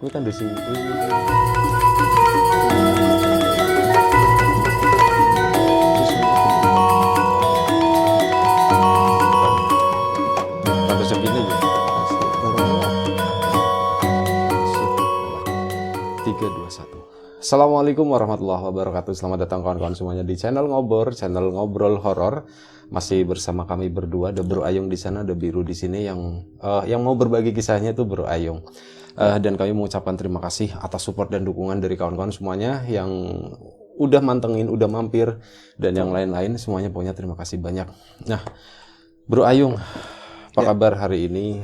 Ini kan di sini. Rada segini ya. 3, 2, 1. Assalamualaikum warahmatullahi wabarakatuh. Selamat datang kawan-kawan semuanya di channel ngobrol horor. Masih bersama kami berdua, ada Bro Ayung di sana, ada Biru di sini yang mau berbagi kisahnya itu Bro Ayung. Dan kami mengucapkan terima kasih atas support dan dukungan dari kawan-kawan semuanya yang udah mantengin, udah mampir, dan yang lain-lain semuanya pokoknya terima kasih banyak. Nah, Bro Ayung, apa kabar hari ini?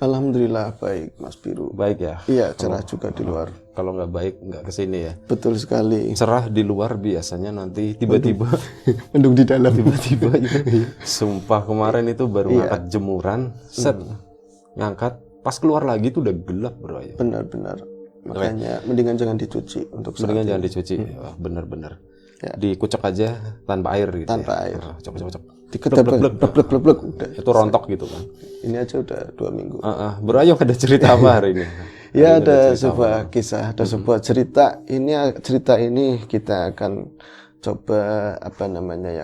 Alhamdulillah baik, Mas Biru. Baik ya? Iya, cerah juga di luar. Kalau nggak baik, nggak kesini ya? Betul sekali. Cerah di luar biasanya nanti tiba-tiba Mendung di dalam. tiba-tiba ya. Sumpah kemarin itu baru ngangkat jemuran, set ngangkat, pas keluar lagi tuh udah gelap bro ya. Benar-benar. Makanya mendingan jangan dicuci untuk saat Mendingan ini. jangan dicuci, wah, bener-bener. Ya. Dikucek aja tanpa air gitu. Tanpa air. Cocok. Diketek, blek, udah. Itu rontok gitu kan. Ini aja udah 2 minggu. Bro Ayung ada cerita apa hari ini? Ya, ada sebuah kisah, ada sebuah cerita. Cerita ini kita akan coba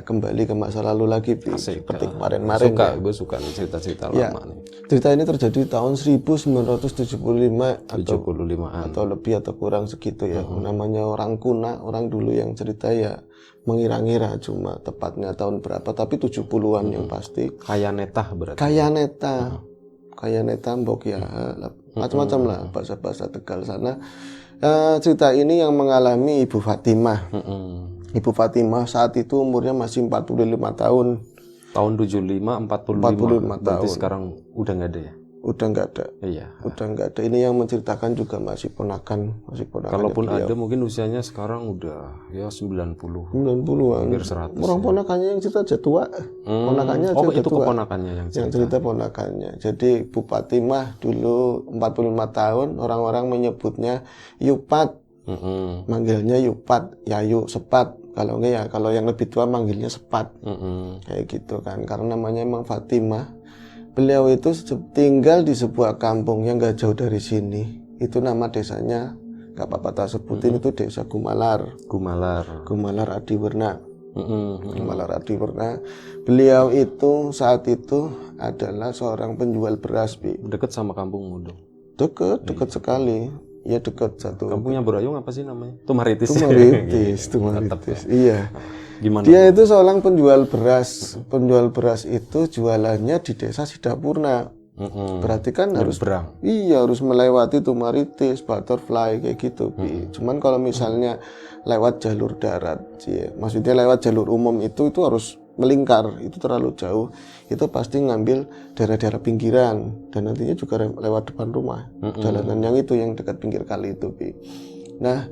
kembali ke masa lalu lagi, Asik. seperti kemarin-kemarin. Gue suka nih cerita-cerita Ya. lama nih. Cerita ini terjadi tahun 1975 75-an. atau lebih atau kurang segitu ya. Namanya orang kuna, orang dulu yang cerita ya mengira-ngira cuma tepatnya tahun berapa, tapi 70-an yang pasti. Kaya netah berarti. Kaya neta mbok ya, macam-macam lah bahasa-bahasa Tegal sana. Cerita ini yang mengalami Ibu Fatimah. Ibu Fatimah saat itu umurnya masih 45 tahun. Tahun 75, 45 45 berarti tahun. sekarang udah nggak ada ya? Udah nggak ada. Iya. Udah nggak ada. Ini yang menceritakan juga masih ponakan. Kalaupun ada mungkin usianya sekarang udah ya 90. 90-an. Hampir 100. Orang ponakannya yang cerita aja tua. Ponakannya aja udah itu tua. keponakannya yang Yang cerita ponakannya. Jadi Bu Fatimah dulu 45 tahun, orang-orang menyebutnya Yupat. Manggilnya Yupat, Yayu, Sepat. Kalau enggak ya, kalau yang lebih tua manggilnya Sepat. Kayak gitu kan. Karena namanya emang Fatimah. Beliau itu tinggal di sebuah kampung yang gak jauh dari sini. Itu nama desanya, gak apa-apa tak sebutin, itu desa Gumalar. Gumalar Adiwerna. Gumalar Adiwerna. Beliau itu saat itu adalah seorang penjual beras, Bi. Deket sama kampungmu dong. Deket sekali. Ya deket satu. Kampungnya Bro Ayung apa sih namanya? Tumaritis. Tumaritis. Iya. Gimana? Dia itu seorang penjual beras. Penjual beras itu jualannya di desa Sidapurna. Berarti kan harus melewati Tumaritis, Butterfly kayak gitu. Cuman kalau misalnya lewat jalur darat, maksudnya lewat jalur umum itu harus melingkar, itu terlalu jauh. Itu pasti ngambil daerah-daerah pinggiran dan nantinya juga lewat depan rumah. Jalanan yang itu yang dekat pinggir kali itu. Nah,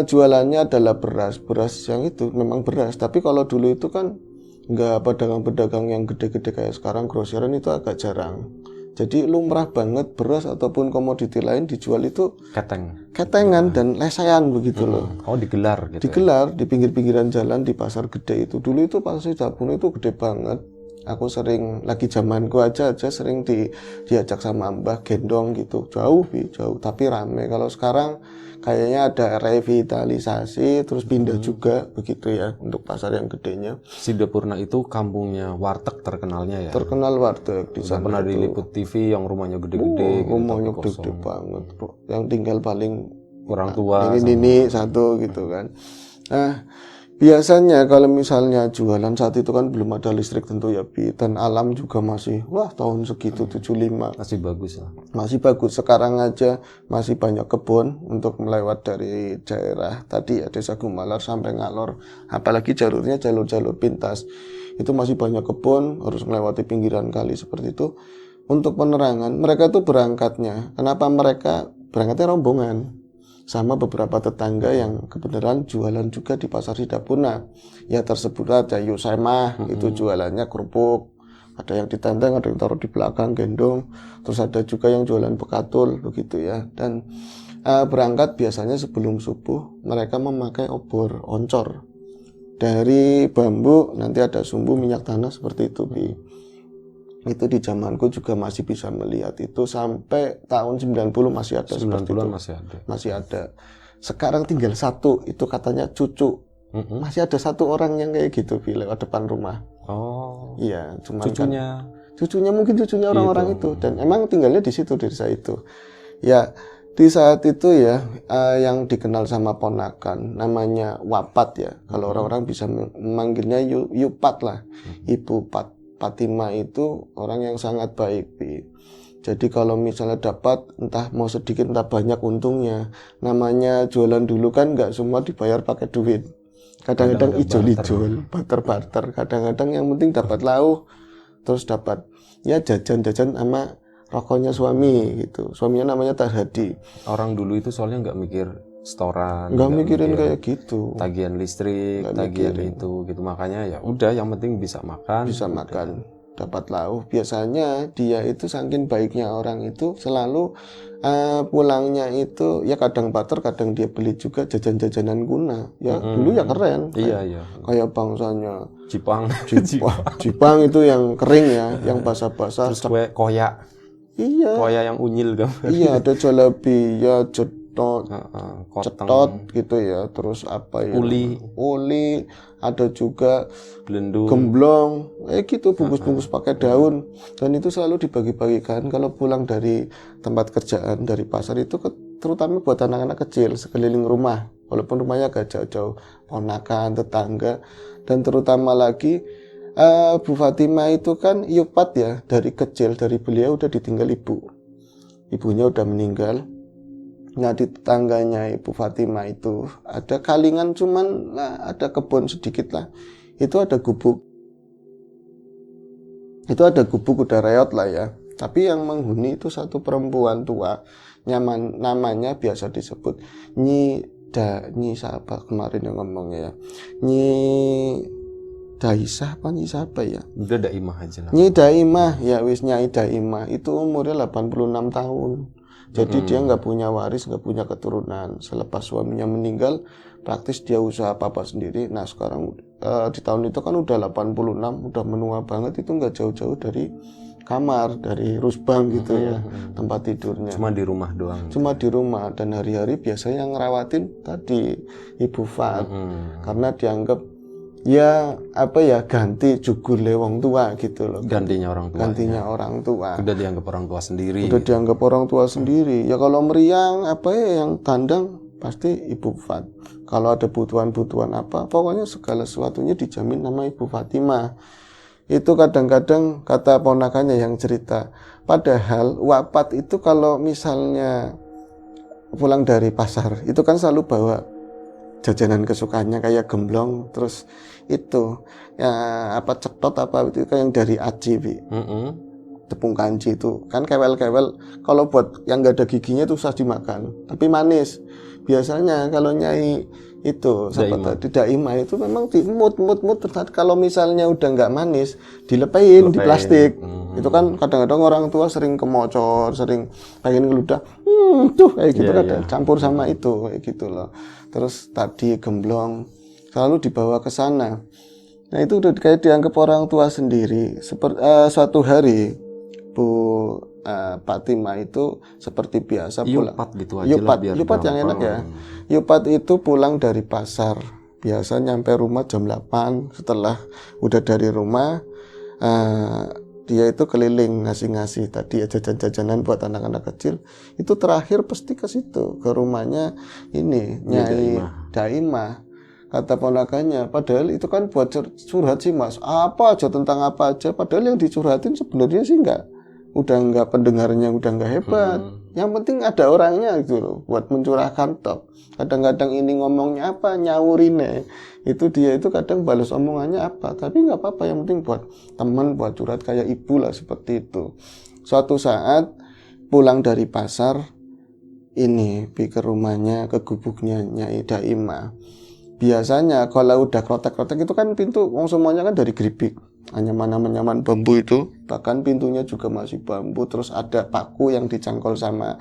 jualannya adalah beras yang itu memang beras, tapi kalau dulu itu kan nggak pedagang-pedagang yang gede-gede kayak sekarang, grosiran itu agak jarang. Jadi lumrah banget beras ataupun komoditi lain dijual itu ketengan dan lesehan begitu loh. Oh, digelar gitu. Digelar di pinggir-pinggiran jalan di pasar gede itu. Dulu itu pasar Sidapurna itu gede banget. Aku sering, lagi zamanku aja sering diajak sama Mbah gendong gitu. Jauh. Tapi rame. Kalau sekarang kayaknya ada revitalisasi, terus pindah juga begitu ya untuk pasar yang gedenya. Sidapurna itu kampungnya warteg terkenalnya ya? Terkenal warteg di sana. Pernah diliput TV yang rumahnya gede-gede. Rumahnya gede banget. Yang tinggal paling orang tua. Ini satu gitu kan. Nah, biasanya kalau misalnya jualan saat itu kan belum ada listrik tentu ya, Bi, dan alam juga masih tahun segitu 75 masih bagus lah. Masih bagus. Sekarang aja masih banyak kebun untuk melewat dari daerah tadi ya desa Gumalar sampai Ngalor. Apalagi jalurnya jalur pintas. Itu masih banyak kebun, harus melewati pinggiran kali seperti itu. Untuk penerangan, mereka tuh berangkatnya. Kenapa mereka berangkatnya rombongan? Sama beberapa tetangga yang kebenaran jualan juga di pasar Sidapurna. Ya tersebut aja Yusemah, itu jualannya kerupuk. Ada yang ditenteng, ada yang taruh di belakang gendong. Terus ada juga yang jualan bekatul begitu ya. Dan berangkat biasanya sebelum subuh mereka memakai obor oncor. Dari bambu nanti ada sumbu minyak tanah seperti itu, Bi. Itu di zamanku juga masih bisa melihat itu sampai tahun 90 masih ada seperti itu. Masih ada. Sekarang tinggal satu, itu katanya cucu. Masih ada satu orang yang kayak gitu lewat depan rumah. Oh. Iya, cuman cucunya mungkin cucunya orang-orang itu, dan emang tinggalnya di situ, di desa itu. Ya, di saat itu ya yang dikenal sama ponakan namanya Wapat ya. Kalau orang-orang bisa memanggilnya Yupat lah. Ibu Fatimah itu orang yang sangat baik, Bi. Jadi kalau misalnya dapat entah mau sedikit entah banyak untungnya. Namanya jualan dulu kan nggak semua dibayar pakai duit. Kadang-kadang ijol-ijol, barter-barter. Kadang-kadang yang penting dapat lauk, terus dapat ya jajan-jajan sama rokoknya suami gitu. Suaminya namanya Tarhadi. Orang dulu itu soalnya nggak mikir setoran, nggak mikirin kayak gitu, tagihan listrik, tagihan itu gitu. Makanya ya udah, yang penting bisa makan, dapat lauk. Biasanya dia itu saking baiknya orang itu selalu pulangnya itu ya kadang barter, kadang dia beli juga jajan-jajanan guna ya. Dulu ya keren, kayak bangsanya Jipang itu yang kering ya, yang basah-basah. Terus kue koyak, koyak yang unyil gambar. Iya, ada jalebi ya, cetot gitu ya, terus apa ya, uli, ada juga gemblong, gitu, bungkus-bungkus pakai daun, dan itu selalu dibagi-bagikan kalau pulang dari tempat kerjaan, dari pasar itu, terutama buat anak-anak kecil sekeliling rumah, walaupun rumahnya agak jauh-jauh, ponakan, tetangga, dan terutama lagi Bu Fatimah itu kan Yupat ya, dari kecil, dari beliau udah ditinggal ibunya udah meninggal. Nah, di tetangganya Ibu Fatimah itu ada kalingan, cuman ada kebun sedikit lah. Itu ada gubuk. Udah reot lah ya. Tapi yang menghuni itu satu perempuan tua. Namanya biasa disebut Nyi siapa kemarin yang ngomongnya ya. Nyi Daisah apa Nyi siapa ya? Udah Daimah aja lah. Nyi Daimah ya, wis Nyai Daimah. Itu umurnya 86 tahun. Jadi dia nggak punya waris, nggak punya keturunan. Selepas suaminya meninggal, praktis dia usaha apa-apa sendiri. Nah sekarang di tahun itu kan udah 86, udah menua banget. Itu nggak jauh-jauh dari kamar, dari rusbang gitu ya, tempat tidurnya. Cuma di rumah doang. Cuma di rumah, dan hari-hari biasanya yang ngerawatin tadi Ibu Fat. Karena dianggap ya ganti jugule wong tua gitu loh. Gantinya orang tua. Udah dianggap orang tua sendiri. Ya kalau meriang yang tandang pasti Ibu Fat. Kalau ada butuhan apa, pokoknya segala sesuatunya dijamin nama Ibu Fatimah. Itu kadang-kadang kata ponakannya yang cerita. Padahal Wapat itu kalau misalnya pulang dari pasar, itu kan selalu bawa jajanan kesukaannya kayak gemblong, terus itu ya cetot itu kayak yang dari aci, tepung kanji itu kan kewel-kewel. Kalau buat yang nggak ada giginya itu susah dimakan, tapi manis. Biasanya kalau Nyai itu Daimah itu memang dimut ternyata kalau misalnya udah nggak manis dilepein di plastik. Itu kan kadang-kadang orang tua sering kemocor, sering pengen ngeludah kayak gitu, campur sama itu kayak gitu loh. Terus tadi gemblong selalu dibawa ke sana. Nah itu udah kayak dianggap orang tua sendiri. Suatu hari Bu Fatimah itu seperti biasa pulang. Yupat yang enak ya. Yupat itu pulang dari pasar. Biasa nyampe rumah jam 8. Setelah udah dari rumah, dia itu keliling ngasih-ngasih tadi jajan-jajanan buat anak-anak kecil. Itu terakhir pasti ke situ, ke rumahnya ini Nyai Daimah. Kata ponakannya, padahal itu kan buat curhat sih Mas, tentang apa aja, padahal yang dicurhatin sebenarnya sih udah pendengarnya udah nggak hebat. Yang penting ada orangnya gitu loh, buat mencurahkan tok. Kadang-kadang ini ngomongnya apa, nyawurine. Itu dia itu kadang balas omongannya apa, tapi nggak apa-apa, yang penting buat teman, buat curhat kayak ibu lah, seperti itu. Suatu saat pulang dari pasar, ini ke rumahnya, ke gubuknya Nyai Daimah. Biasanya kalau udah krotek-krotek itu kan pintu semuanya kan dari geribik, anyaman bambu itu, bahkan pintunya juga masih bambu, terus ada paku yang dicangkol sama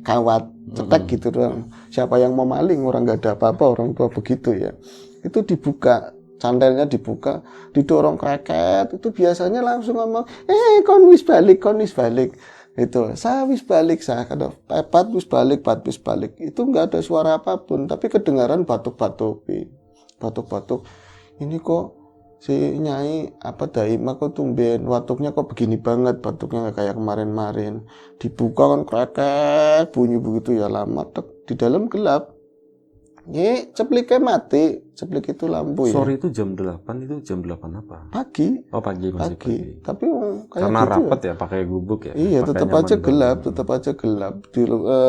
kawat cetek gitu doang. Siapa yang mau maling, orang nggak ada apa-apa, orang tua begitu ya. Itu dibuka cantelnya dibuka, didorong kreket, itu biasanya langsung ngomong, kon wis balik. Itu, saya wis balik, saya kata, pat wis balik. Itu nggak ada suara apapun, tapi kedengaran batuk-batuk. Ini kok si Nyai Daima kok tumben, watuknya kok begini banget, batuknya nggak kayak kemarin. Dibuka kan kreket, bunyi begitu ya lama, di dalam gelap. Ini cepliknya mati, ceplik itu lampu ya. Sore itu jam 8, itu jam 8 apa? Pagi. Oh pagi, masih pagi. Tapi kayak karena gitu rapat ya, pakai gubuk ya. Iya, tetap aja gelap.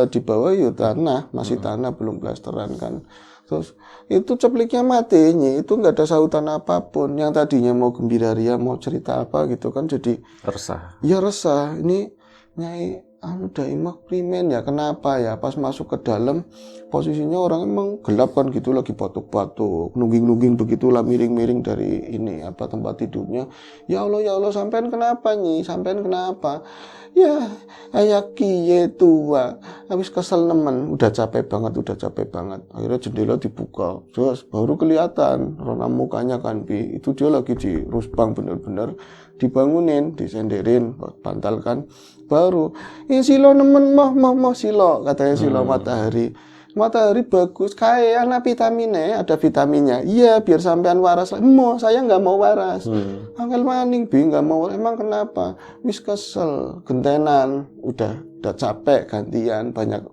Di bawah ya tanah, masih tanah, belum plasteran kan. Terus itu cepliknya mati, itu nggak ada sautan apapun. Yang tadinya mau gembira ria, mau cerita apa gitu kan, jadi resah. Iya resah. Ini Nyai Daimah primen ya, kenapa ya? Pas masuk ke dalam, posisinya orang emang gelap kan gitu, lagi batuk-batuk, nungging-nungging begitulah, miring-miring dari ini tempat tidurnya. Ya Allah, sampean kenapa Nyi? Sampean kenapa? Ya, kayak kiye tua. Habis kesel nemen, udah capek banget. Akhirnya jendela dibuka, terus baru kelihatan rona mukanya kan itu dia lagi di rusbang bener-bener, dibangunin, disenderin, bantal kan. Baru, silo nemen mah silo, katanya silo matahari bagus, kayak anak vitaminnya, ada vitaminnya. Iya, biar sampean waras. Saya nggak mau waras. Angel maning nggak mau. Emang kenapa? Wis kesel, gentenan, udah capek gantian, banyak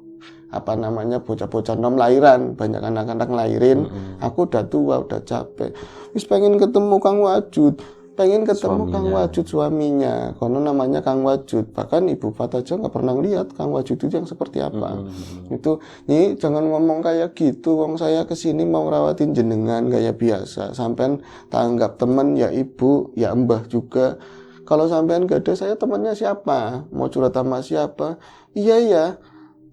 bocah-bocah nom lahiran, banyak anak-anak ngelahirin. Aku udah tua, udah capek. Wis pengen ketemu Kang Wajud. Kang Wajud suaminya, karena namanya Kang Wajud. Bahkan Ibu Fat aja nggak pernah lihat Kang Wajud itu yang seperti apa. Itu, nih jangan ngomong kayak gitu. Wong saya kesini mau ngerawatin jenengan kayak biasa. Sampean tanggap temen ya ibu, ya mbah juga. Kalau sampean gak ada, saya temannya siapa? Mau curhat sama siapa? Iya.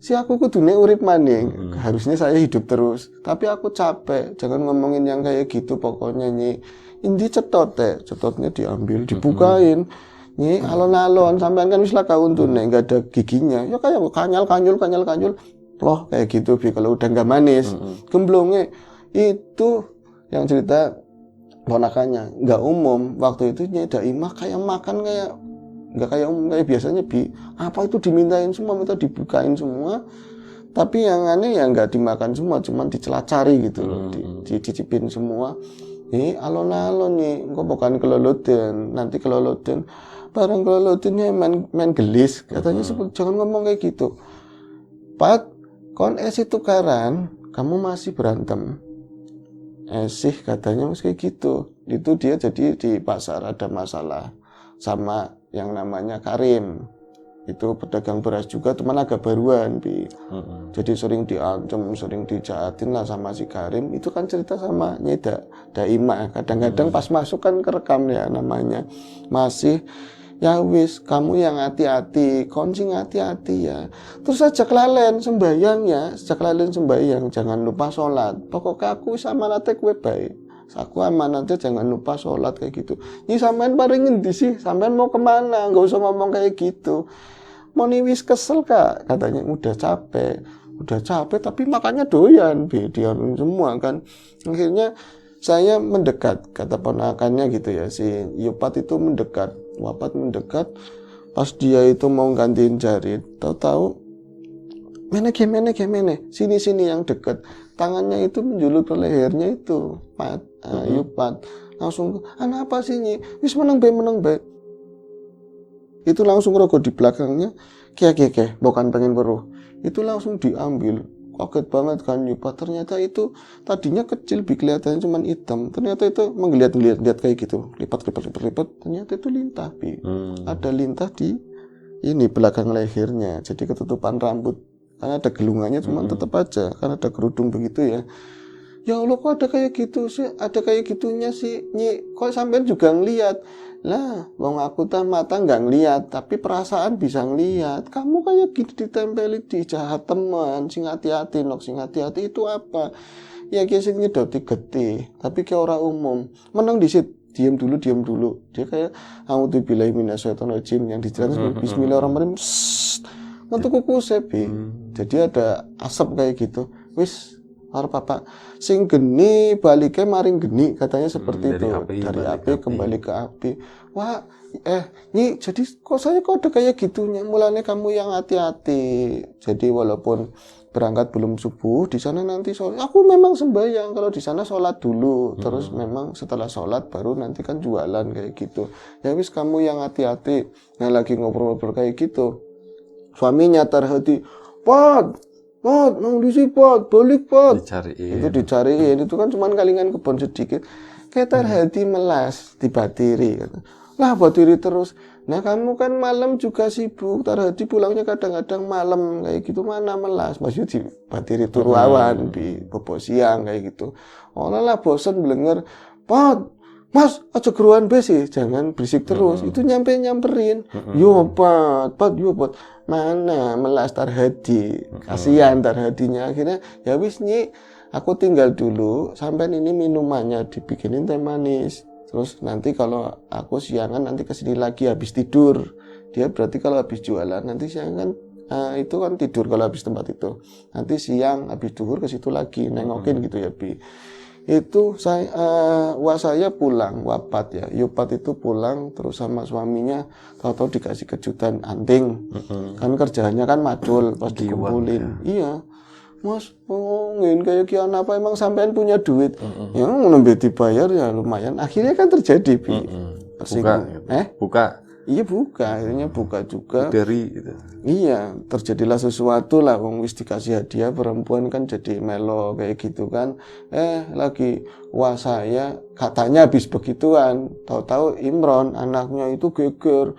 Si aku kudune urip maning. Harusnya saya hidup terus. Tapi aku capek. Jangan ngomongin yang kayak gitu pokoknya Nyi. Ini cetotnya diambil, dibukain. Nyi, alon-alon, sampean kan wis laka untune, enggak ada giginya. Ya kayak kanyal. Loh, kayak gitu kalau udah enggak manis. Gemblongnya itu yang cerita ponakannya, enggak umum. Waktu itu Nyai Daimah kayak makan kayak enggak kayak umum, kayak biasanya apa itu dimintain semua, minta dibukain semua. Tapi yang aneh ya enggak dimakan semua, cuman dicelacari gitu loh, dicicipin semua. Alon-alon nih, kok bukan keloloten, nanti keloloten, barang kelolotennya main gelis, katanya jangan ngomong kayak gitu. Pat, kon itu tukaran, kamu masih berantem. Sih katanya masih kayak gitu. Itu dia jadi di pasar ada masalah sama yang namanya Karim. Itu pedagang beras juga, teman agak baruan jadi sering diancam, sering dijahatin lah sama si Karim. Itu kan cerita sama Nyai Daimah. Kadang-kadang pas masuk kan kerekam ya namanya, masih ya wis kamu yang hati-hati, koncing hati-hati ya. Terus ajak lalen sembahyang ya, jangan lupa sholat. Pokoknya aku sama nate kue baik, aku amanatnya jangan lupa sholat kayak gitu. Ini sampean paling ngendi sih, sampean mau kemana? Nggak usah ngomong kayak gitu. Moni wis kesel kak, katanya udah capek tapi makannya doyan, dianuin semua kan. Akhirnya saya mendekat, kata ponakannya gitu ya, si Yupat itu Wapat mendekat, pas dia itu mau gantiin jarit, tahu-tahu mene, sini yang dekat, tangannya itu menjulur ke lehernya itu, Yupat, langsung, apa sih Nyi? Wis menang bae. Itu langsung rokok di belakangnya, bukan pengen beruh. Itu langsung diambil. Kaget banget kan Yupat. Ternyata itu tadinya kecil, kelihatannya cuma hitam. Ternyata itu menggeliat-geliat kayak gitu. Lipat. Ternyata itu lintah, Ada lintah di belakang lehernya. Jadi ketutupan rambut. Karena ada gelungannya, cuma tetap aja. Karena ada kerudung begitu ya. Ya Allah, kok ada kayak gitu sih? Ada kayak gitunya sih, Nyi. Kok sampean juga ngeliat? Lah, wong aku mata nggak ngeliat, tapi perasaan bisa ngeliat. Kamu kayak gitu ditempeli di jahat teman, sing hati-hati itu apa? Ya kayak sing nyedoti getih, tapi kayak orang umum. Menang disit, diam dulu. Dia kayak a'udzubillahi minasyaitonirrajim yang dijelaskan bismillahirrahmanirrahim. Untuk kuku sepi. Jadi ada asap kayak gitu. Wis Karo bapak sing geni balike maring geni, katanya seperti dari itu. api Dari balik api api. kembali ke api. Wah, Nyi, jadi kok saya kok ada kayak gitunya. Mulanya kamu yang hati-hati. Jadi walaupun berangkat belum subuh, di sana nanti sholat. Aku memang sembahyang, kalau di sana sholat dulu, terus memang setelah sholat baru nanti kan jualan kayak gitu. Ya wis kamu yang hati-hati. Nah lagi ngobrol-ngobrol kayak gitu, suaminya terhenti, Pot, nang di sini Pot, balik Pot. Dicariin. Itu dicariin, itu kan cuman kalingan kebon sedikit. Kayak terhenti melas, dibatiri. Lah batiri terus. Nah kamu kan malam juga sibuk, terhenti pulangnya kadang-kadang malam kayak gitu, mana melas. Maksudnya dibatiri turu awan, di bobo siang kayak gitu. Olah lah bosen blenger, Pot, Mas, aja geruan besi, jangan berisik terus. Itu nyamperin. Yo, Pat, yo, Pat. Mana melas Tarhadi. Kasihan Tarhadinya. Akhirnya ya wis Nyi, aku tinggal dulu sampai ini minumannya dibikinin teh manis. Terus nanti kalau aku siangan nanti kesini lagi habis tidur. Dia berarti kalau habis jualan nanti siangan itu kan tidur kalau habis tempat itu. Nanti siang habis duhur ke situ lagi nengokin gitu ya, Bi. Itu saya pulang wafat ya, Yupat itu pulang terus sama suaminya tahu-tahu dikasih kejutan anting. Kan kerjaannya kan macul pas dikumpulin. Iya, Mas, ngin kayak kian apa emang sampean punya duit? Ya nembe dibayar ya lumayan. Akhirnya kan terjadi Bi. Buka, buka. Iya buka, akhirnya buka juga. Dari gitu. Iya, terjadilah sesuatu lah, wong wis dikasih hadiah, perempuan kan jadi melo kayak gitu kan. Lagi wah saya katanya habis begituan, tahu-tahu Imron anaknya itu geger.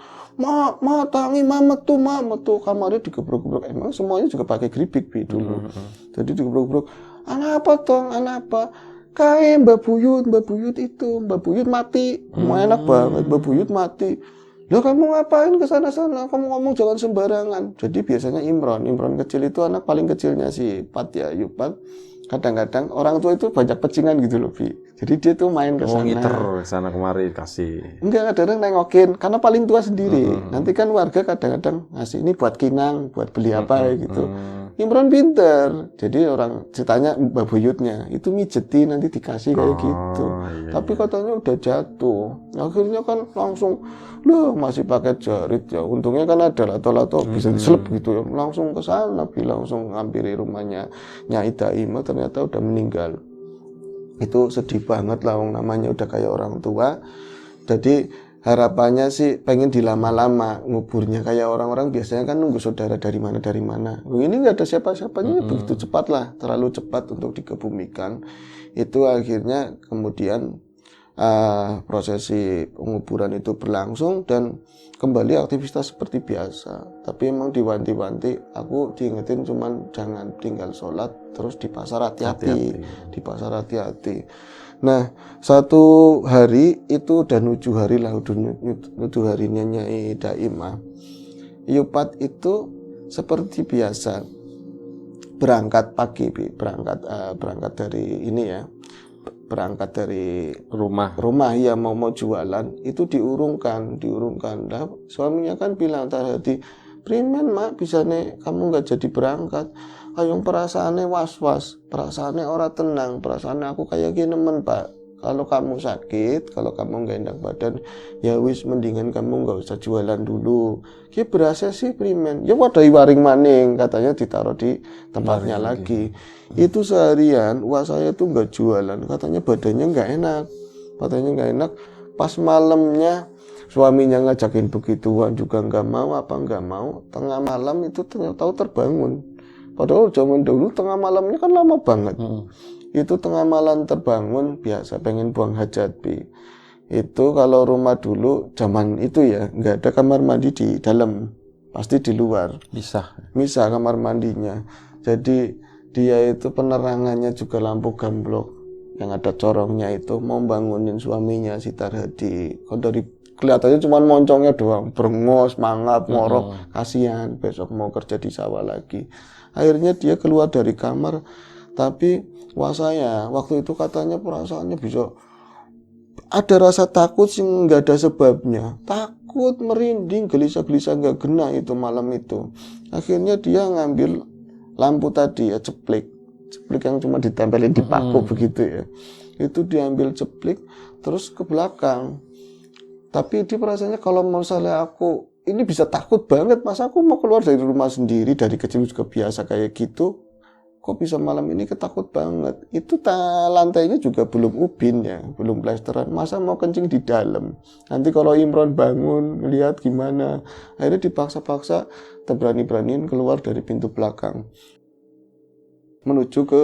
Tangi metu kamarnya digebrok-gebrok. Emang semuanya juga pakai geribik Bi dulu. Jadi digebrok-gebrok. Anak apa tong? Anak apa? Kayak Mbak Buyut mati. Mau enak banget Mbak Buyut mati. Loh kamu ngapain ke sana-sana? Kamu ngomong jangan sembarangan. Jadi biasanya Imron kecil itu anak paling kecilnya si Pat ya, Yupat. Kadang-kadang orang tua itu banyak pecingan gitu loh, Bi. Jadi dia tuh main ke sana. Ngiter ke sana kemari kasih. Enggak, kadang-kadang nengokin karena paling tua sendiri. Nanti kan warga kadang-kadang ngasih ini buat kinang, buat beli apa gitu. Imron pinter. Jadi orang ceritanya Mbak Buyutnya itu mijeti nanti dikasih kayak gitu. Iya, Tapi katanya udah jatuh. Akhirnya kan langsung loh masih pakai jarit ya. Untungnya kan ada lato-lato bisa diselep gitu ya. Langsung ke sana, langsung ngampiri rumahnya Nyai Daima, ternyata udah meninggal. Itu sedih banget lah, namanya udah kayak orang tua. Jadi harapannya sih pengen dilama-lama nguburnya, kayak orang-orang biasanya kan nunggu saudara dari mana. Ini nggak ada siapa-siapanya, begitu cepat lah, terlalu cepat untuk dikebumikan. Itu akhirnya kemudian prosesi penguburan itu berlangsung dan kembali aktivitas seperti biasa. Tapi emang diwanti-wanti, aku diingetin cuman jangan tinggal sholat, terus di pasar hati-hati. Di pasar hati-hati. Nah, satu hari itu udah 7 hari lah, udah harinya Nyai Daimah. Yupat itu seperti biasa berangkat pagi, berangkat dari ini ya. Berangkat dari rumah ya mau jualan itu diurungkan. Lah suaminya kan bilang tadi, primen mak bisa nih kamu nggak jadi berangkat, kayong perasaannya was-was, perasaannya ora tenang, perasaannya aku kayak gini nemen Pak, kalau kamu sakit, kalau kamu nggak enak badan ya wis mendingan kamu nggak usah jualan dulu. Ya berasa sih primen ya wadah waring maning, katanya ditaruh di tempatnya lagi. Itu seharian wah saya tuh nggak jualan, katanya badannya nggak enak. Pas malamnya suaminya ngajakin begituan juga nggak mau. Tengah malam itu ternyata terbangun, padahal zaman dulu tengah malamnya kan lama banget. Itu tengah malam terbangun biasa pengen buang hajat Bi. Itu kalau rumah dulu zaman itu ya nggak ada kamar mandi di dalam, pasti di luar, misah kamar mandinya. Jadi dia itu penerangannya juga lampu gamblok yang ada corongnya, itu mau bangunin suaminya si Tarhadi. Kalau dari kelihatannya cuma moncongnya doang, brengos, mangap, ngorok, kasihan besok mau kerja di sawah lagi. Akhirnya dia keluar dari kamar, tapi wah saya waktu itu katanya perasaannya bisa ada rasa takut sih nggak ada sebabnya, takut, merinding, gelisah-gelisah nggak kena itu malam itu. Akhirnya dia ngambil lampu tadi ya, ceplek ceplik yang cuma ditempelin di paku begitu ya. Itu diambil ceplik terus ke belakang. Tapi dia perasaannya kalau misalnya aku ini bisa takut banget, masa aku mau keluar dari rumah sendiri, dari kecil juga biasa kayak gitu, kok bisa malam ini ketakut banget. Itu lantainya juga belum ubin ya, belum plesteran, masa mau kencing di dalam. Nanti kalau Imron bangun lihat gimana. Akhirnya dipaksa-paksa terberani-beraniin keluar dari pintu belakang menuju ke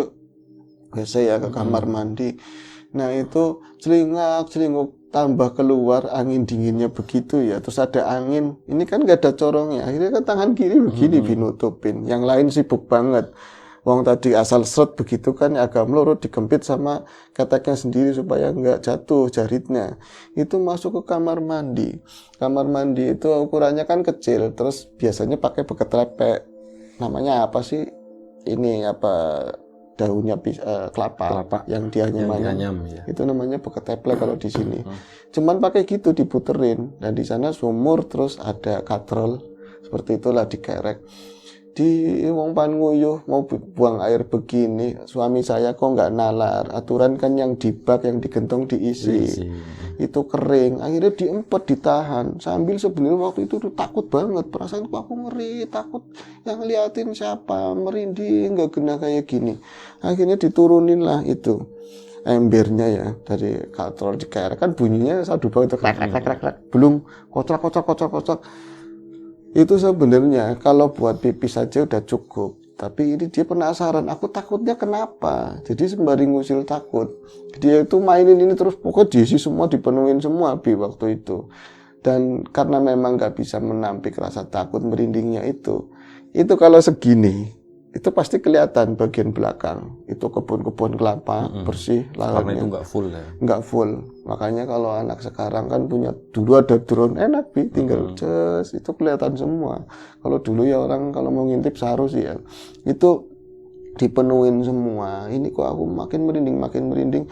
WC ya, ke kamar mandi. Nah itu celingak tambah keluar angin dinginnya begitu ya, terus ada angin, ini kan gak ada corongnya, akhirnya kan tangan kiri begini binutupin, yang lain sibuk banget. Wong tadi asal seret begitu kan agak melurut, dikempit sama keteknya sendiri supaya nggak jatuh jaritnya. Itu masuk ke kamar mandi. Kamar mandi itu ukurannya kan kecil, terus biasanya pakai beket lepek. Namanya apa sih? Ini apa? Daunnya kelapa yang dianyam ya. Itu namanya beket teplek kalau di sini. Cuman pakai gitu diputerin, dan di sana sumur terus ada katrol seperti itulah dikerek. Di wong pan nguyuh mau buang air begini, suami saya kok nggak nalar. Aturan kan yang di bak yang digentong diisi. Itu kering, akhirnya diempet, ditahan. Sambil sebenarnya waktu itu takut banget, perasaan aku ngeri, takut yang liatin siapa, merinding, nggak kena kayak gini. Akhirnya diturunin lah itu embernya ya dari katrol dikerek, kan bunyinya sadu banget, krek, belum kocok. Itu sebenarnya kalau buat pipis saja udah cukup, tapi ini dia penasaran, aku takutnya kenapa, jadi sembari ngusil takut, dia itu mainin ini terus, pokoknya diisi semua, dipenuhin semua waktu itu. Dan karena memang gak bisa menampik rasa takut merindingnya itu kalau segini itu pasti kelihatan bagian belakang, itu kebun-kebun kelapa bersih lahannya. Karena itu nggak full ya? Nggak full, makanya kalau anak sekarang kan punya, dulu ada drone enak tinggal itu kelihatan semua. Kalau dulu ya orang kalau mau ngintip seharus ya, itu dipenuhin semua. Ini kok aku makin merinding.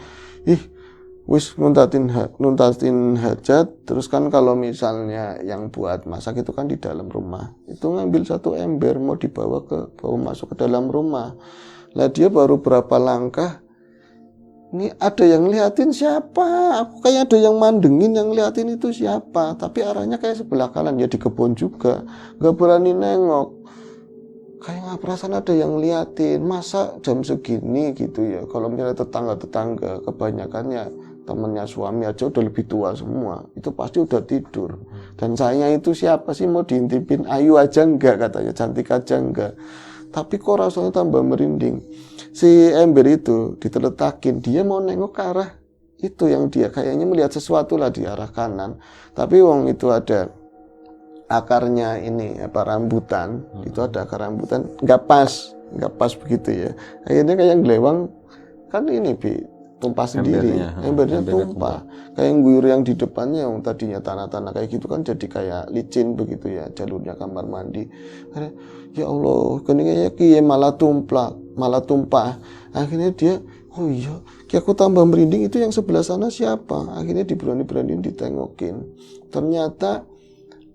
Wis nuntasin hajat, terus kan kalau misalnya yang buat masak itu kan di dalam rumah, itu ngambil satu ember mau dibawa masuk ke dalam rumah. Lah dia baru berapa langkah, ini ada yang liatin siapa, aku kayak ada yang mandengin, yang liatin itu siapa, tapi arahnya kayak sebelah kanan ya, di kebun juga, nggak berani nengok. Kayak nggak perasaan ada yang liatin, masa jam segini gitu ya. Kalau misalnya tetangga kebanyakannya temennya suami aja udah lebih tua semua, itu pasti udah tidur. Dan saya itu siapa sih mau diintipin, ayu aja enggak katanya, cantik aja enggak. Tapi kok rasanya tambah merinding. Si ember itu diteletakin, dia mau nengok ke arah itu yang dia kayaknya melihat sesuatu lah di arah kanan. Tapi wong itu ada akarnya ini rambutan, itu ada akar rambutan, nggak pas begitu ya. Akhirnya kayak gelewang kan ini tumpah sendiri, embernya tumpah. Kayak guyur yang di depannya yang tadinya tanah-tanah kayak gitu kan jadi kayak licin begitu ya, jalurnya kamar mandi. Ya Allah, keningnya kiye malah tumpah. Akhirnya dia, oh iya, aku tambah merinding, itu yang sebelah sana siapa? Akhirnya diberani-beraniin ditengokin. Ternyata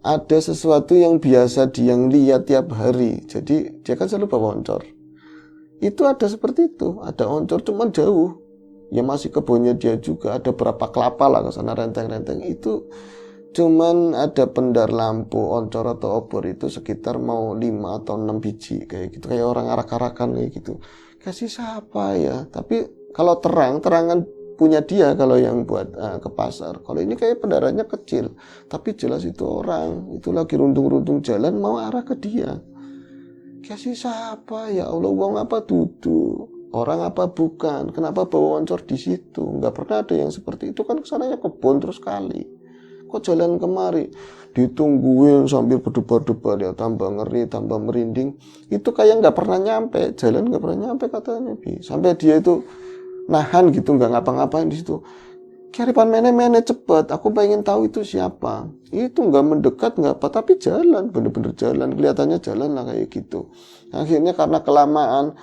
ada sesuatu yang biasa dia lihat tiap hari. Jadi dia kan selalu bawa oncor. Itu ada seperti itu, ada oncor cuman jauh. Ya masih kebunnya dia juga, ada berapa kelapa lah ke sana renteng-renteng. Itu cuman ada pendar lampu oncor atau obor itu sekitar mau 5 atau 6 biji kayak gitu, kayak orang arak-arakan kayak gitu. Kasih siapa ya? Tapi kalau terangan punya dia kalau yang buat ke pasar. Kalau ini kayak pendarannya kecil, tapi jelas itu orang, itu lagi runtung-runtung jalan mau arah ke dia. Kasih siapa ya Allah, wong apa duduk? Orang apa bukan? Kenapa bawa oncor di situ? Nggak pernah ada yang seperti itu, kan kesananya kebun terus kali. Kok jalan kemari? Ditungguin sambil berdebar-debar ya, tambah ngeri, tambah merinding. Itu kayak nggak pernah nyampe, jalan nggak pernah nyampe katanya. Sampai dia itu nahan gitu, nggak ngapa-ngapain di situ. Kiripan mene-mene cepet, aku pengen tahu itu siapa. Itu nggak mendekat, nggak apa, tapi jalan, bener-bener jalan, kelihatannya jalan lah kayak gitu. Akhirnya karena kelamaan,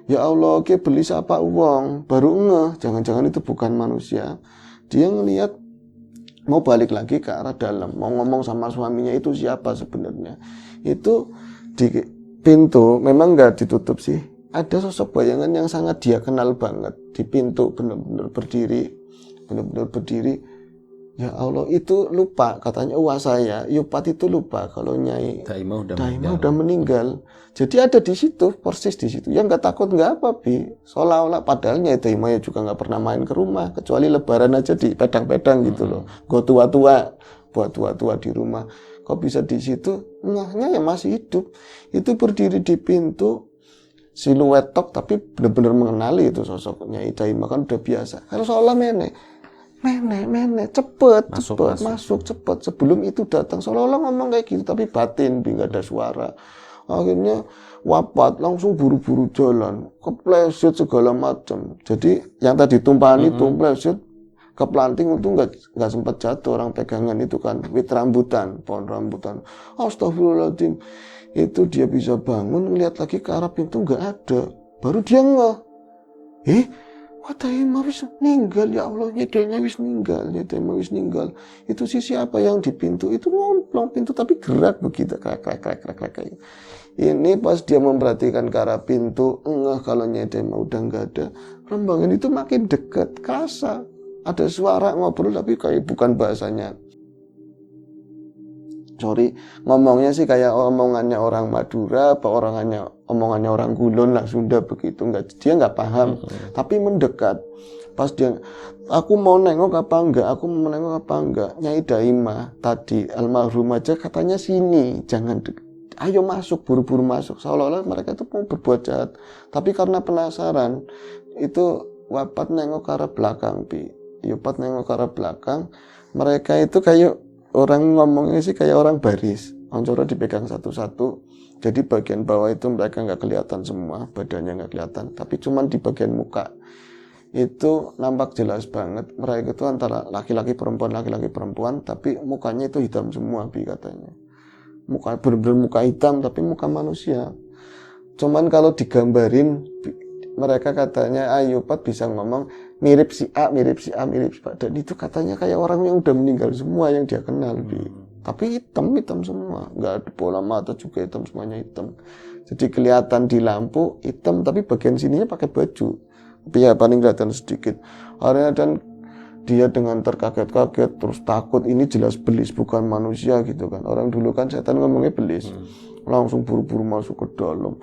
ya Allah, dia beli siapa uang, baru ngeh, jangan-jangan itu bukan manusia. Dia ngelihat mau balik lagi ke arah dalam, mau ngomong sama suaminya itu siapa sebenarnya. Itu di pintu memang nggak ditutup sih, ada sosok bayangan yang sangat dia kenal banget di pintu, benar-benar berdiri. Ya Allah, itu lupa katanya saya, Yupat itu lupa kalau Nyai Daima udah meninggal. Jadi ada di situ, persis di situ. Ya nggak takut nggak apa Bi. Seolah-olah padahal Nyai Daima ya juga nggak pernah main ke rumah, kecuali Lebaran aja di pedang-pedang gitu loh. Buat tua-tua di rumah. Kok bisa di situ? Ngahnya ya masih hidup. Itu berdiri di pintu, siluet tok, tapi benar-benar mengenali itu sosoknya Nyai Daima kan udah biasa. Kalau seolah Menek, cepet, cepet. Sebelum itu datang, seolah-olah ngomong kayak gitu, tapi batin, nggak ada suara. Akhirnya wafat, langsung buru-buru jalan, kepleset segala macam. Jadi yang tadi tumpahan itu kepleset, keplanting itu nggak sempat jatuh, orang pegangan itu kan, pohon rambutan. Astagfirullahaladzim, itu dia bisa bangun, ngeliat lagi ke arah pintu nggak ada, baru dia ngeh. Wah, Daima wis meninggal, ya Allah, Daima wis meninggal. Itu si siapa yang di pintu itu ngomplong pintu tapi gerak begitu, krek. Ini pas dia memperhatikan ke arah pintu, kalau Daima udah nggak ada, rombongan itu makin dekat, kerasa ada suara ngobrol tapi kayak bukan bahasanya. Ngomongnya sih kayak omongannya orang Madura, omongannya orang Kulon lah, Sunda begitu. Dia nggak paham, tapi mendekat. Pas dia, aku mau nengok apa enggak, Nyai Daima tadi almarhum aja katanya sini, jangan ayo masuk, buru-buru masuk. Seolah-olah mereka itu mau berbuat jahat, tapi karena penasaran, itu Wapat nengok ke arah belakang, Yupat nengok ke arah belakang, mereka itu kayak orang ngomongnya sih kayak orang baris, oncoro dipegang satu-satu. Jadi bagian bawah itu mereka nggak kelihatan semua, badannya nggak kelihatan, tapi cuman di bagian muka itu nampak jelas banget. Mereka itu antara laki-laki perempuan, tapi mukanya itu hitam semua, katanya. Bener-bener muka hitam, tapi muka manusia. Cuman kalau digambarin, mereka katanya Yupat bisa ngomong mirip si A. Dan itu katanya kayak orang yang udah meninggal semua yang dia kenal, tapi hitam semua, nggak ada bola mata juga hitam, semuanya hitam. Jadi kelihatan di lampu hitam, tapi bagian sininya pakai baju, tapi ya paling kelihatan sedikit. Akhirnya dan dia dengan terkaget-kaget terus takut, ini jelas belis bukan manusia gitu kan. Orang dulu kan setan ngomongnya belis. Langsung buru-buru masuk ke dalam.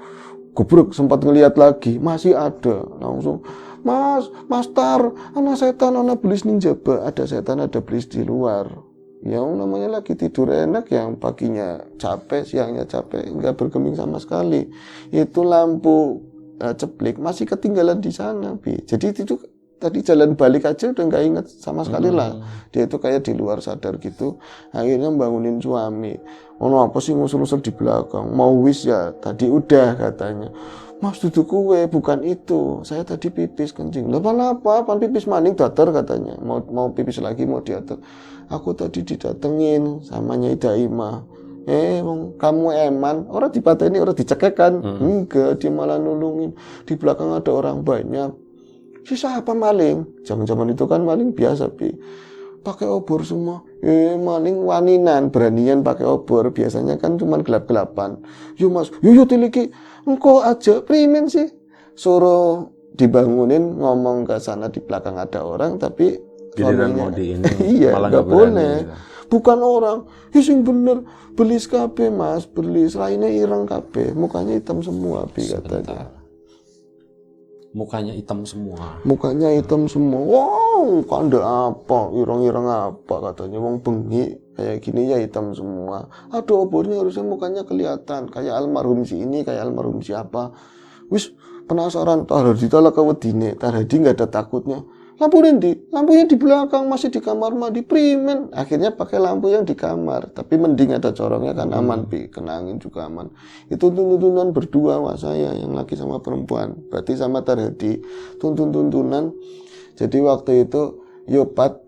Gobrok, sempat ngelihat lagi, masih ada. Langsung, Mas Tar, anak setan, anak belis ninjaba. Ada setan, ada belis di luar. Yang namanya lagi tidur enak, yang paginya capek, siangnya capek, nggak bergeming sama sekali. Itu lampu ceplik masih ketinggalan di sana, Jadi itu tadi jalan balik aja udah nggak inget sama sekali lah. Dia itu kayak di luar sadar gitu. Akhirnya bangunin suami. Apa sih ngusul-ngusul di belakang? Mau wis ya? Tadi udah katanya. Mas duduk kue, bukan itu. Saya tadi pipis kencing. Lah apa? Pan pipis maning datar katanya. Mau pipis lagi mau diatur. Aku tadi didatengin sama Nyai Daima. Kamu eman, orang dipateni, orang dicekekan. Enggak, dia malah nulungin. Di belakang ada orang banyak. Sisa apa maling? Zaman-zaman itu kan maling biasa, pakai obor semua. Maling waninan, beranian pakai obor. Biasanya kan cuma gelap-gelapan. Yuk mas, yuk tiliki. Engkau aja, primen sih. Suruh dibangunin, ngomong ke sana di belakang ada orang, tapi giliran mau di ini iya, malah nggak boleh. Gitu. Bukan orang, sing bener belis kabeh mas, belis lainnya ireng kabeh, mukanya hitam semua, katanya. Mukanya hitam semua. Wow, kanda apa, ireng-ireng apa katanya, wong bengi kayak gini ya hitam semua. Aduh, obornya harusnya mukanya kelihatan, kayak almarhum si ini, kayak almarhum siapa. Wis penasaran, Tarhadi tala kewedine, Tarhadi nggak ada takutnya. Lampunya di belakang, masih di kamar mandi, primen. Akhirnya pakai lampu yang di kamar, tapi mending ada corongnya kan aman, kena angin juga aman. Itu tuntun-tuntunan berdua mas saya, yang laki sama perempuan, berarti sama Tarhadi, tuntun-tuntunan. Jadi waktu itu Yupat,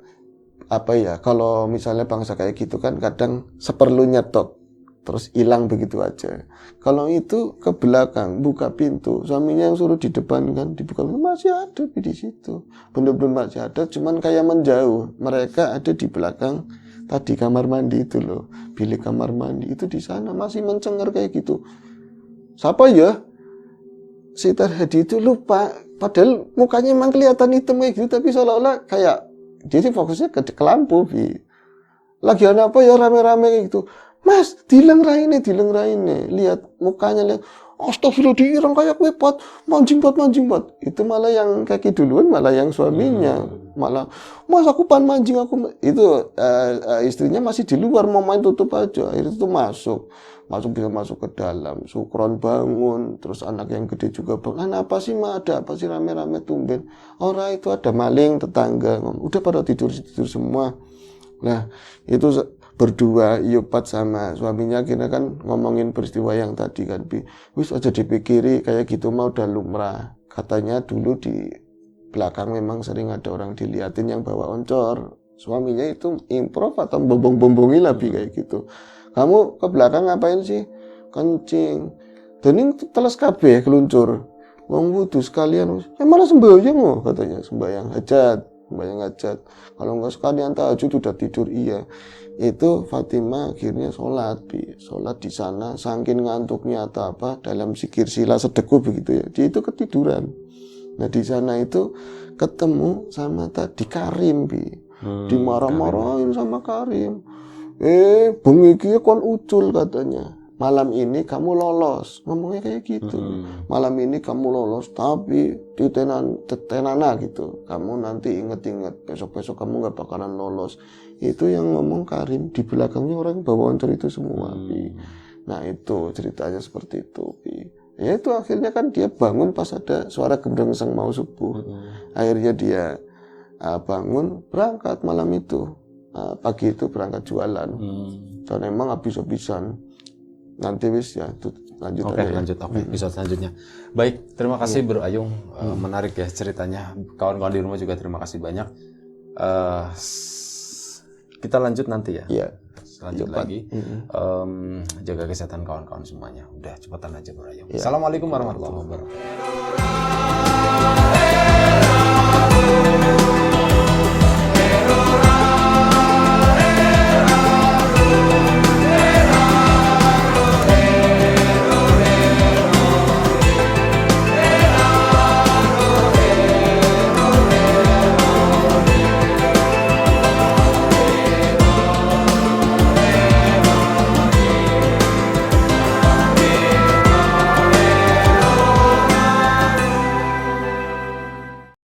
kalau misalnya bangsa kayak gitu kan kadang seperlunya tok, terus hilang begitu aja. Kalau itu ke belakang, buka pintu, suaminya yang suruh di depan kan, dibuka pintu, masih ada di situ. Bener-bener masih ada, cuman kayak menjauh. Mereka ada di belakang tadi kamar mandi itu loh, bilik kamar mandi itu di sana masih mencengar kayak gitu. Siapa ya? si Tarhadi itu lupa, padahal mukanya emang kelihatan hitam kayak gitu, tapi seolah-olah kayak dia sih fokusnya ke lampu, Bi. Lagi ada apa ya rame-rame kayak gitu. Mas, dileng raine. Lihat mukanya, lihat. Astagfirullah, diirang kayak wepot, mancing pot. Itu malah yang kaki duluan, malah yang suaminya. Malah, mas aku mancing, itu istrinya masih di luar, mau main tutup aja. Akhirnya itu bisa masuk ke dalam. Sukron bangun, terus anak yang gede juga bangun. Apa sih ma, ada apa sih rame-rame tumben? Orang itu ada maling tetangga, udah pada tidur semua. Nah, itu berdua Yopat sama suaminya kira kan ngomongin peristiwa yang tadi kan, wis aja dipikiri kayak gitu mau udah lumrah. Katanya dulu di belakang memang sering ada orang diliatin yang bawa oncor. Suaminya itu improv atau bombong-bombongi lah kayak gitu. Kamu ke belakang ngapain sih? Kencing. Dan ini teles kabeh keluncur. Wong wudu sekalian. Malah sembahyang loh katanya, sembahyang hajat. Kalau enggak sekalian tahajud udah tidur. Iya. Itu Fatimah akhirnya sholat di sana, saking ngantuknya atau apa dalam zikir sila sedekah begitu ya, dia itu ketiduran. Nah di sana itu ketemu sama tadi Karim, dimarah-marahin sama Karim. Bengi iki kon ucul katanya. Malam ini kamu lolos, ngomongnya kayak gitu. Malam ini kamu lolos, tapi di tenana gitu. Kamu nanti inget-inget, besok-besok kamu nggak bakalan lolos. Itu yang ngomong Karim, di belakangnya orang bawa oncor itu semua. Nah itu ceritanya seperti itu. Ya itu akhirnya kan dia bangun pas ada suara gembreng mau subuh. Akhirnya dia bangun, berangkat malam itu. Pagi itu berangkat jualan. Dan emang habis-habisan. Nanti wis ya, lanjut. Oke, lanjut. Episode selanjutnya. Baik, terima kasih Bro Ayung. Menarik ya ceritanya. Kawan-kawan di rumah juga terima kasih banyak. Kita lanjut nanti ya. Iya. Lanjut lagi. Jaga kesehatan kawan-kawan semuanya. Udah cepetan aja Bro Ayung. Assalamualaikum warahmatullahi wabarakatuh.